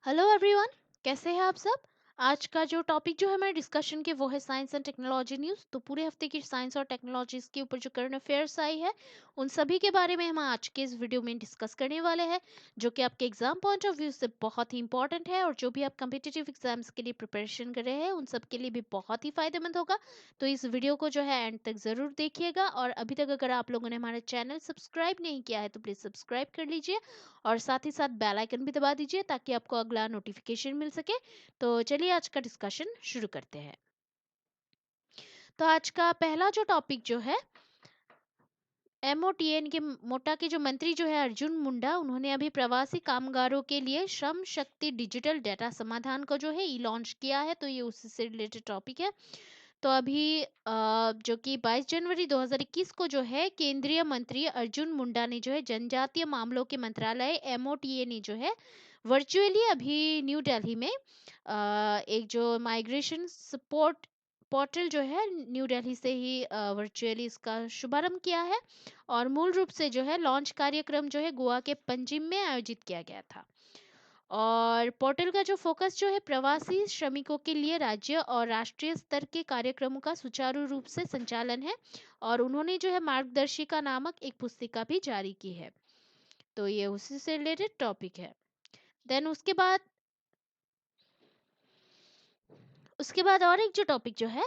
Hello everyone. कैसे हैं आप सब। आज का जो टॉपिक जो है हमारे डिस्कशन के वो है साइंस एंड टेक्नोलॉजी न्यूज़। तो पूरे हफ्ते की साइंस और टेक्नोलॉजीज के ऊपर जो करंट अफेयर्स आई है उन सभी के बारे में हम आज के इस वीडियो में डिस्कस करने वाले हैं, जो कि आपके एग्जाम पॉइंट ऑफ व्यू से बहुत ही इंपॉर्टेंट है और जो भी आप कम्पिटिटिव एग्जाम्स के लिए प्रिपरेशन कर रहे हैं उन सब के लिए भी बहुत ही फायदेमंद होगा। तो इस वीडियो को जो है एंड तक ज़रूर देखिएगा, और अभी तक अगर आप लोगों ने हमारा चैनल सब्सक्राइब नहीं किया है तो प्लीज़ सब्सक्राइब कर लीजिए और साथ ही साथ बेल आइकन भी दबा दीजिए ताकि आपको अगला नोटिफिकेशन मिल सके। तो चलिए आज का डिस्कशन शुरू करते हैं। तो आज का पहला जो टॉपिक जो है एमओटीएन के मोटा के जो मंत्री जो है अर्जुन मुंडा, उन्होंने अभी प्रवासी कामगारों के लिए श्रम शक्ति डिजिटल डाटा समाधान को जो है ई लॉन्च किया है। तो ये उसी से रिलेटेड टॉपिक है। तो अभी जो कि 22 जनवरी 2021 को जो है केंद्रीय मंत्री अर्जुन मुंडा ने जो है जनजातीय मामलों के मंत्रालय एमओटीए ने जो है वर्चुअली अभी न्यू दिल्ली में एक जो माइग्रेशन सपोर्ट पोर्टल जो है न्यू दिल्ली से ही वर्चुअली इसका शुभारंभ किया है। और मूल रूप से जो है लॉन्च कार्यक्रम जो है गोवा के पंजिम में आयोजित किया गया था। और पोर्टल का जो फोकस जो है प्रवासी श्रमिकों के लिए राज्य और राष्ट्रीय स्तर के कार्यक्रमों का सुचारू रूप से संचालन है। और उन्होंने जो है मार्गदर्शिका नामक एक पुस्तिका भी जारी की है। तो ये उसी से रिलेटेड टॉपिक है। देन उसके बाद और एक जो टॉपिक जो है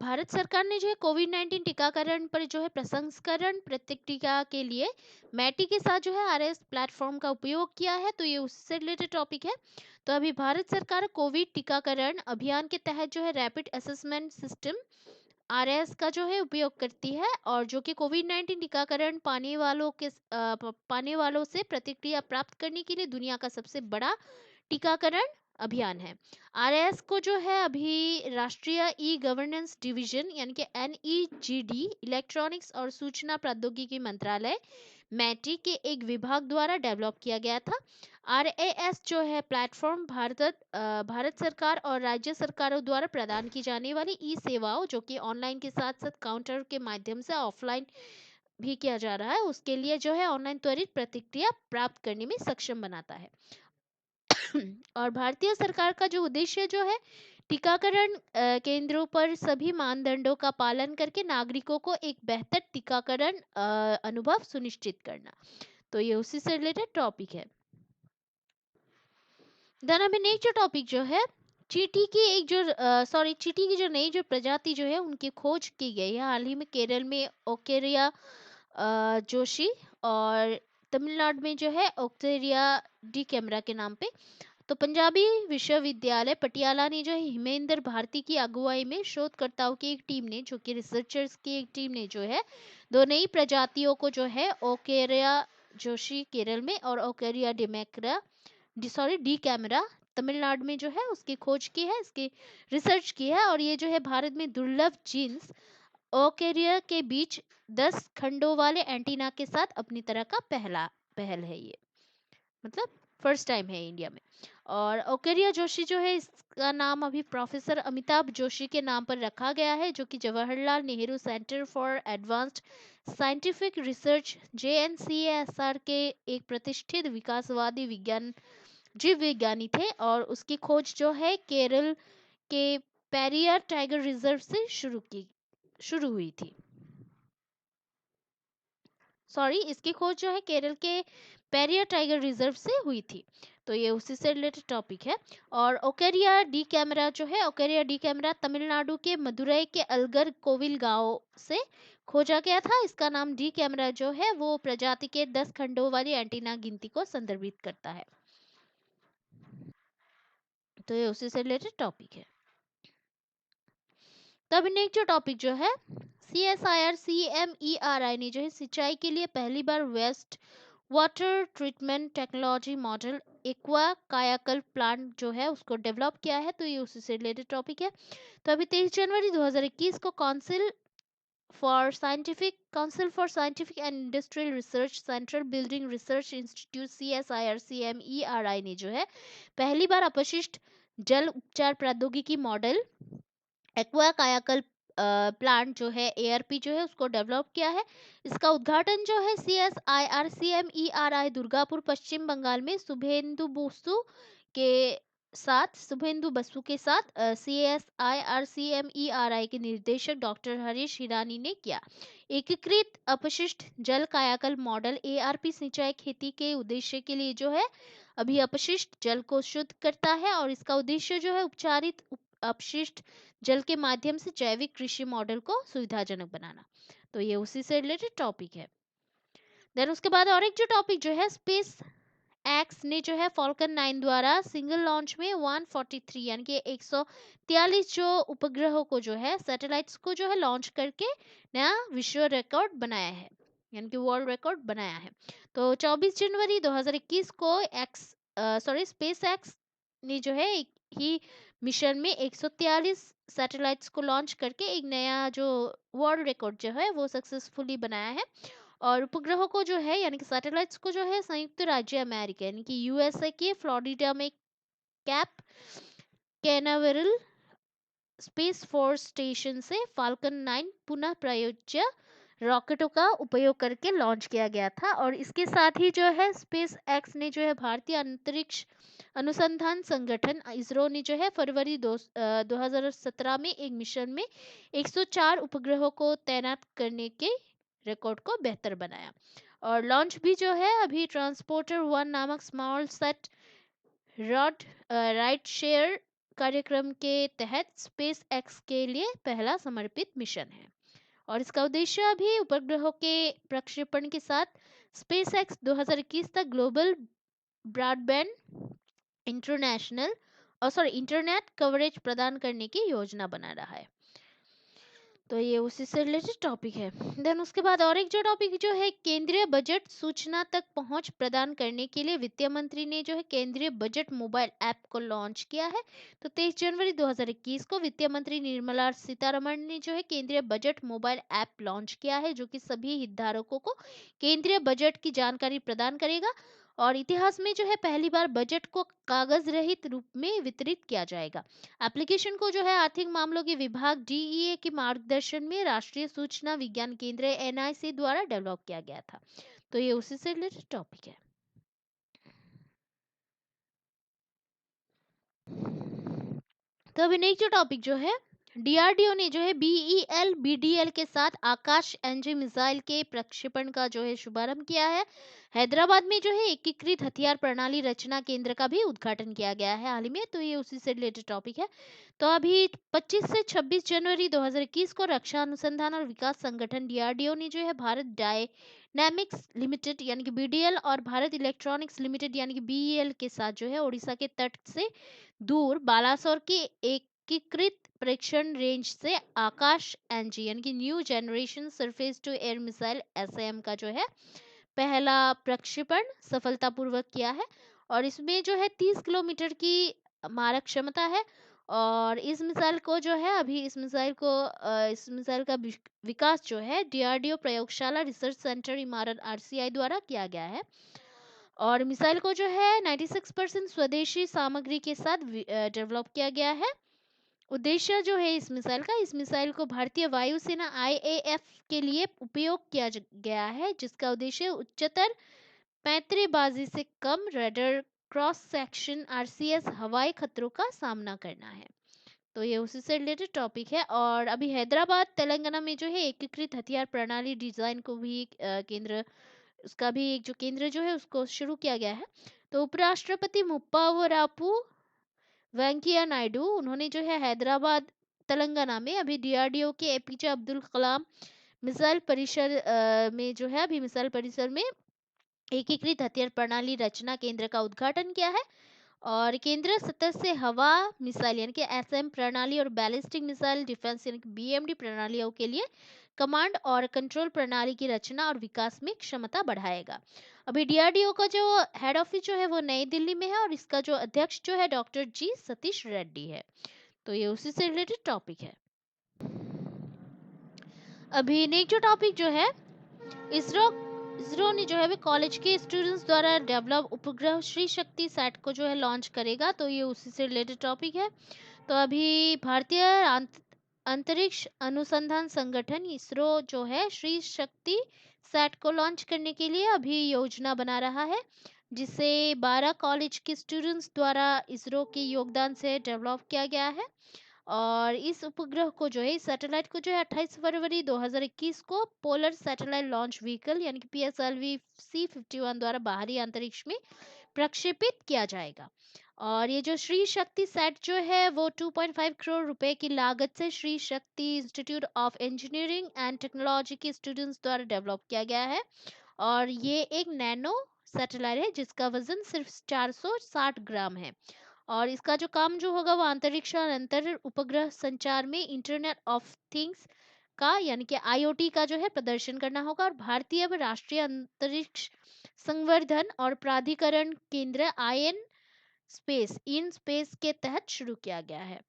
भारत सरकार ने जो है कोविड-19 टीकाकरण पर जो है प्रसंस्करण प्रतिक्रिया के लिए मैटी के साथ जो है आरएस प्लेटफॉर्म का उपयोग किया है। तो ये उससे रिलेटेड टॉपिक है। तो अभी भारत सरकार कोविड टीकाकरण अभियान के तहत जो है रैपिड असेसमेंट सिस्टम आरएस का जो है उपयोग करती है, और जो कि कोविड-19 टीकाकरण पाने वालों से प्रतिक्रिया प्राप्त करने के लिए दुनिया का सबसे बड़ा टीकाकरण अभियान है। आरएस को जो है अभी राष्ट्रीय ई गवर्नेंस डिवीजन यानी कि एनईजीडी इलेक्ट्रॉनिक्स और सूचना प्रौद्योगिकी मंत्रालय मैटी के एक विभाग द्वारा डेवलप किया गया था। आरएएस जो है प्लेटफॉर्म भारत सरकार और राज्य सरकारों द्वारा प्रदान की जाने वाली ई सेवाओं, जो कि ऑनलाइन के साथ साथ काउंटर के माध्यम से ऑफलाइन भी किया जा रहा है, उसके लिए जो है ऑनलाइन त्वरित प्रतिक्रिया प्राप्त करने में सक्षम बनाता है। और भारतीय सरकार का जो उद्देश्य जो है टीकाकरण केंद्रों पर सभी मानदंडों का पालन करके नागरिकों को एक बेहतर टीकाकरण अनुभव सुनिश्चित करना। तो ये उसी से रिलेटेड टॉपिक है। देन अभी नेक्स्ट जो टॉपिक जो है चींटी की जो नई जो प्रजाति जो है उनकी खोज की गई है हाल ही में केरल में ओकेरिया जोशी, और तमिलनाडु में जो है ओक्टेरिया डी कैमरा के नाम पे। तो पंजाबी विश्वविद्यालय पटियाला ने जो है हिमेंद्र भारती की अगुवाई में शोधकर्ताओं की एक टीम ने, जो कि रिसर्चर्स की एक टीम ने जो है दो नई प्रजातियों को जो है ओकेरिया जोशी केरल में और ओकेरिया डी कैमरा तमिलनाडु में जो है उसकी खोज की है, इसकी रिसर्च की है। और ये जो है भारत में दुर्लभ जीन्स ओकेरिया के बीच 10 खंडों वाले एंटीना के साथ अपनी तरह का पहला पहल है ये, मतलब फर्स्ट टाइम है इंडिया में। और ओकेरिया जोशी जो है इसका नाम अभी प्रोफेसर अमिताभ जोशी के नाम पर रखा गया है, जो कि Jawaharlal Nehru centre for advanced scientific research JNCSR के एक प्रतिष्ठित विकासवादी विज्ञान जीव विज्ञानी थे। और उसकी खोज जो है केरल के पेरियार टाइगर रिजर्व से शुरू हुई थी। इसकी खोज जो है केरल के पेरियार टाइगर रिजर्व से हुई थी। तो ये उसी से रिलेटेड टॉपिक है। और ओकेरिया डी कैमरा तमिलनाडु के मदुरई के अलगर कोविल गांव से खोजा गया था। इसका नाम डी कैमरा जो है वो प्रजाति के 10 खंडों वाली एंटीना गिनती को संदर्भित करता है। तो ये उसी से रिलेटेड टॉपिक है। तब नेक्स्ट जो टॉपिक जो है CSIR-CMERI ने जो है सिंचाई के लिए पहली बार waste water treatment technology model aqua Kayakalp plant जो है उसको डेवलप किया है। तो ये उसी से रिलेटेड टॉपिक है। तो अभी 23 जनवरी 2021 को council for scientific and industrial research central building research institute CSIR-CMERI ने जो है पहली बार अपशिष्ट जल उपचार प्रौद्योगिकी मॉडल एक्वा कायाकल्प प्लांट जो है ARP जो है उसको डेवलप किया है। इसका उद्घाटन जो है CSIRCMERI दुर्गापुर पश्चिम बंगाल में के शुभेंदु बसु के साथ CSIRCMERI के निर्देशक डॉक्टर हरीश हिरानी ने किया। एकीकृत अपशिष्ट जल कायाकल्प मॉडल ARP सिंचाई खेती के उद्देश्य के लिए जो है अभी अपशिष्ट जल को शुद्ध करता है, और इसका उद्देश्य जो है उपचारित अपशिष्ट जल के माध्यम से जैविक कृषि मॉडल को सुविधाजनक बनाना। तो ये उसी से रिलेटेड टॉपिक है। देन उसके बाद और एक जो टॉपिक जो है, स्पेस एक्स ने जो है फॉल्कन 9 द्वारा सिंगल लॉन्च में 143 यानी कि 143 जो उपग्रहों को जो है सैटेलाइट्स को जो है लॉन्च करके नया विश्व रिकॉर्ड बनाया है, यानी कि वर्ल्ड रिकॉर्ड बनाया है। तो 24 जनवरी 2021 को स्पेस एक्स ने जो है एक ही मिशन में 143 सैटेलाइट्स को लॉन्च करके एक नया जो वर्ल्ड रिकॉर्ड जो है वो सक्सेसफुली बनाया है। और उपग्रहों को जो है यानी कि सैटेलाइट्स को जो है संयुक्त राज्य अमेरिका यानी कि USA के फ्लोरिडा में cap Canaveral space force station से फाल्कन 9 पुनः प्रयोज्य रॉकेटों का उपयोग करके लॉन्च किया गया था। और इसके साथ ही जो है स्पेस एक्स ने जो है भारतीय अंतरिक्ष अनुसंधान संगठन इसरो ने जो है फरवरी 2017 में एक मिशन में 104 उपग्रहों को तैनात करने के रिकॉर्ड को बेहतर बनाया। और लॉन्च भी जो है अभी ट्रांसपोर्टर 1 नामक small set rod right share कार्यक्रम के तहत स्पेस एक्स के लिए पहला समर्पित मिशन है। और इसका उद्देश्य अभी उपग्रहों के प्रक्षेपण के साथ स्पेस एक्स 2021 तक ग्लोबल ब्रॉडबैंड इंटरनेट कवरेज प्रदान करने की योजना बना रहा है। तो ये उसी से रिलेटेड टॉपिक है। देन उसके बाद और एक जो टॉपिक जो है, केंद्रीय बजट सूचना तक पहुंच प्रदान करने के लिए वित्त मंत्री ने जो है केंद्रीय बजट मोबाइल ऐप को लॉन्च किया है। तो 23 जनवरी 2021 को वित्त मंत्री निर्मला सीतारमण ने जो है केंद्रीय बजट मोबाइल ऐप लॉन्च किया है, जो कि सभी हितधारकों को केंद्रीय बजट की जानकारी प्रदान करेगा। और इतिहास में जो है पहली बार बजट को कागज रहित रूप में वितरित किया जाएगा। एप्लीकेशन को जो है आर्थिक मामलों के विभाग DEA के मार्गदर्शन में राष्ट्रीय सूचना विज्ञान केंद्र NIC द्वारा डेवलप किया गया था। तो ये उसी से रिलेटेड टॉपिक है। तो अभी नेक्स्ट जो टॉपिक जो है, DRDO ने जो है BEL-BDL के साथ आकाश एनजी मिसाइल के प्रक्षेपण का जो है शुभारंभ किया है। हैदराबाद में जो है एकीकृत हथियार प्रणाली रचना केंद्र का भी उद्घाटन किया गया है हाल ही में। तो ये उसी से रिलेटेड टॉपिक है। तो अभी 25 से 26 जनवरी 2021 को रक्षा अनुसंधान और विकास संगठन DRDO ने जो है भारत डायनेमिक्स लिमिटेड यानी कि BDL और भारत इलेक्ट्रॉनिक्स लिमिटेड यानी कि BEL के साथ जो है ओडिशा के तट से दूर बालासोर की एकीकृत परीक्षण रेंज से आकाश एनजी यानी कि new generation surface to air missile SAM का जो है पहला प्रक्षेपण सफलतापूर्वक किया है। और इसमें जो है 30 किलोमीटर की मारक क्षमता है। और इस मिसाइल को जो है अभी इस मिसाइल का विकास जो है DRDO प्रयोगशाला रिसर्च सेंटर इमारत RCI द्वारा किया गया है। और मिसाइल को जो है 96% स्वदेशी सामग्री के साथ डेवलप किया गया है। उद्देश्य जो है इस मिसाइल को भारतीय वायुसेना IAF के लिए उपयोग किया गया है, जिसका उद्देश्य उच्चतर पैंतरेबाजी से कम रेडर क्रॉस सेक्शन RCS हवाई खतरों का सामना करना है। तो ये उसी से रिलेटेड टॉपिक है। और अभी हैदराबाद तेलंगाना में जो है एकीकृत हथियार प्रणाली डिजाइन को भी उसका भी एक जो केंद्र जो है उसको शुरू किया गया है। तो उपराष्ट्रपति मुप्पावरापू वेंकैया नायडू उन्होंने जो है हैदराबाद तेलंगाना में अभी DRDO के APJ अब्दुल कलाम मिसाइल परिसर में जो है अभी मिसाइल परिसर में एकीकृत हथियार प्रणाली रचना केंद्र का उद्घाटन किया है। और केंद्र सतह से हवा मिसाइल यानी कि SM प्रणाली और बैलिस्टिक मिसाइल डिफेंस यानी कि BMD प्रणालियों के लिए कमांड और कंट्रोल प्रणाली की रचना और विकास में क्षमता बढ़ाएगा। अभी DRDO का जो हेड ऑफिस जो है वो नई दिल्ली में है, और इसका जो अध्यक्ष जो है डॉक्टर G सतीश रेड्डी है। तो ये उसी से रिलेटेड टॉपिक है। अभी नेक्स्ट जो टॉपिक जो है, इसरो ने जो है कॉलेज के स्टूडेंट्स द्वारा डेवलप उपग्रह श्री शक्ति सैट को जो है लॉन्च करेगा। तो ये उसी से रिलेटेड टॉपिक है। तो अभी भारतीय अंतरिक्ष अनुसंधान संगठन इसरो जो है श्री शक्ति सैट को लॉन्च करने के लिए अभी योजना बना रहा है, जिसे 12 कॉलेज के स्टूडेंट्स द्वारा इसरो के योगदान से डेवलप किया गया है। और इस उपग्रह को जो है, इस सैटेलाइट को जो है 28 फरवरी 2021 को पोलर सैटेलाइट लॉन्च व्हीकल यानी कि PSLV C-51 द्वारा बाहरी अंतरिक्ष में प्रक्षेपित किया जाएगा। और ये जो श्री शक्ति सेट जो है वो 2.5 करोड़ रुपए की लागत से Shri Shakti institute of engineering and technology के स्टूडेंट्स द्वारा डेवलप किया गया है। और ये एक नैनो सैटेलाइट है जिसका वजन सिर्फ 460 ग्राम है। और इसका जो काम जो होगा वो अंतरिक्ष और अंतर उपग्रह संचार में इंटरनेट ऑफ थिंग्स का यानी कि IoT का जो है प्रदर्शन करना होगा। और भारतीय राष्ट्रीय अंतरिक्ष संवर्धन और प्राधिकरण केंद्र IN स्पेस इन स्पेस के तहत शुरू किया गया है।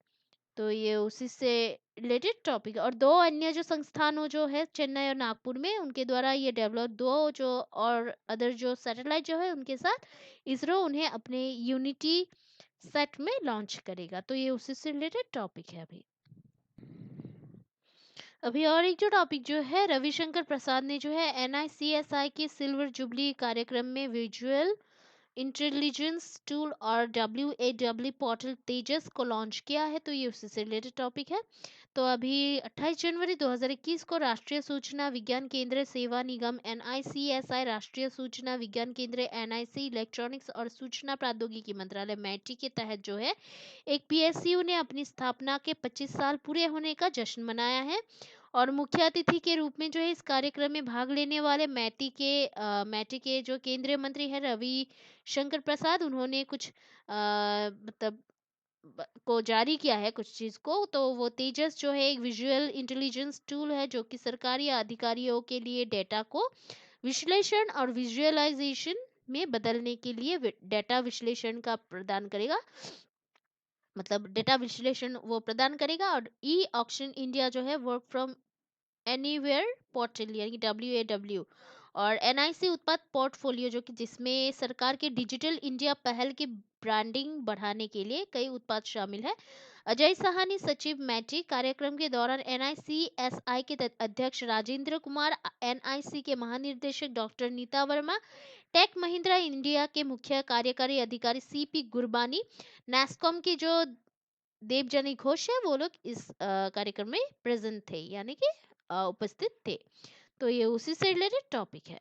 तो ये उसी से रिलेटेड टॉपिक है। और दो अन्य जो संस्थानों जो है चेन्नई और नागपुर में, उनके द्वारा ये डेवलप दो जो और अदर जो सैटेलाइट जो है उनके साथ इसरो उन्हें अपने यूनिटी सेट में लॉन्च करेगा। तो ये उसी से रिलेटेड टॉपिक है। अभी और एक जो टॉपिक जो है, रविशंकर प्रसाद ने जो है NICSI के सिल्वर जुबली कार्यक्रम में विजुअल इंटेलिजेंस टूल और WAW पोर्टल तेजस को लॉन्च किया है। तो ये उसी से रिलेटेड टॉपिक है। तो अभी 28 जनवरी 2021 को राष्ट्रीय सूचना विज्ञान केंद्र सेवा निगम NICSI, राष्ट्रीय सूचना विज्ञान केंद्र NIC, इलेक्ट्रॉनिक्स और सूचना प्रौद्योगिकी मंत्रालय मैटी के तहत जो है एक PSU ने अपनी स्थापना के 25 साल पूरे होने का जश्न मनाया है। और मुख्य अतिथि के रूप में जो है इस कार्यक्रम में भाग लेने वाले मैटी के जो केंद्रीय मंत्री है रवि शंकर प्रसाद, उन्होंने कुछ मतलब को जारी किया है कुछ चीज को। तो वो तेजस जो है एक विजुअल इंटेलिजेंस टूल है जो कि सरकारी अधिकारियों के लिए डेटा को विश्लेषण और विजुअलाइजेशन में बदलने के लिए डेटा विश्लेषण का प्रदान करेगा, मतलब डेटा विश्लेषण वो प्रदान करेगा। और ई ऑक्शन इंडिया जो है वर्क फ्रॉम एनीवेयर पोर्टल यानी कि WAW, और NIC उत्पाद पोर्टफोलियो जो कि जिसमें सरकार के डिजिटल इंडिया पहल की ब्रांडिंग बढ़ाने के लिए कई उत्पाद शामिल है। अजय साहनी सचिव मैटी, कार्यक्रम के दौरान NICSI के अध्यक्ष राजेंद्र कुमार, NIC के महानिर्देशक doctor Neeta Verma, Tech Mahindra India के मुख्य कार्यकारी अधिकारी CP गुरबानी, नैस्कॉम के जो देवजनी घोष है, वो लोग इस कार्यक्रम में प्रेजेंट थे यानी कि उपस्थित थे। तो ये उसी से रिलेटेड टॉपिक है।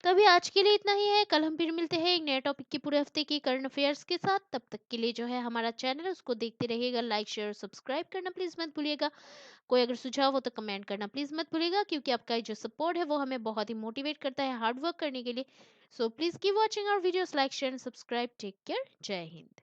तो अभी आज के लिए इतना ही है। कल हम फिर मिलते हैं एक नए टॉपिक के पूरे हफ्ते की करंट अफेयर्स के साथ। तब तक के लिए जो है हमारा चैनल है उसको देखते रहिएगा, लाइक शेयर सब्सक्राइब करना प्लीज मत भूलिएगा। कोई अगर सुझाव हो तो कमेंट करना प्लीज मत भूलिएगा, क्योंकि आपका जो सपोर्ट है वो हमें बहुत ही मोटिवेट करता है हार्ड वर्क करने के लिए। So please keep watching our videos, like share and subscribe. Take care, जय हिंद।